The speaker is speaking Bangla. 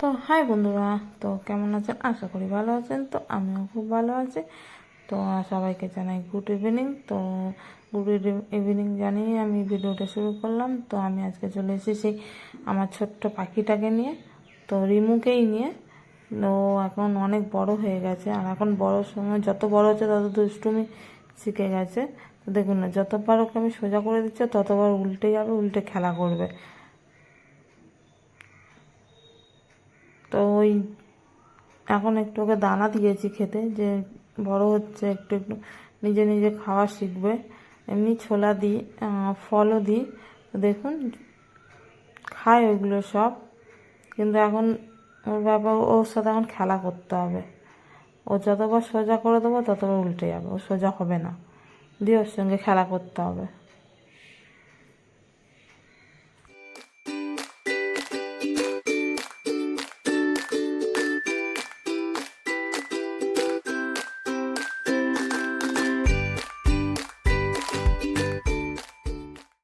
তো হাই বন্ধুরা, তো কেমন আছেন? আশা করি ভালো আছেন। তো আমিও খুব ভালো আছি। তো সবাইকে জানাই গুড ইভিনিং। তো গুড ইভিনিং জানিয়ে আমি ভিডিওটা শুরু করলাম। তো আমি আজকে চলে এসেছি আমার ছোট্ট পাখিটাকে নিয়ে, তো রিমুকেই নিয়ে। ও এখন অনেক বড় হয়ে গেছে, আর এখন বড়োর সময় যত বড় হচ্ছে তত দুষ্টুমি শিখে গেছে। তো দেখুন না, যতবার ওকে আমি সোজা করে দিচ্ছি ততবার উল্টে যাবে, উল্টে খেলা করবে। তো ওই এখন একটু ওকে দানা দিয়েছি খেতে, যে বড় হচ্ছে, একটু একটু নিজে নিজে খাওয়া শিখবে। এমনি ছোলা দিই, ফলও দিই। তো দেখুন খায় ওইগুলো সব, কিন্তু এখন ওর ব্যাপার, ওর সাথে এখন খেলা করতে হবে। ও যতবার সোজা করে দেবো ততবার উল্টে যাবে, ও সোজা হবে না, দিয়ে ওর সঙ্গে খেলা করতে হবে।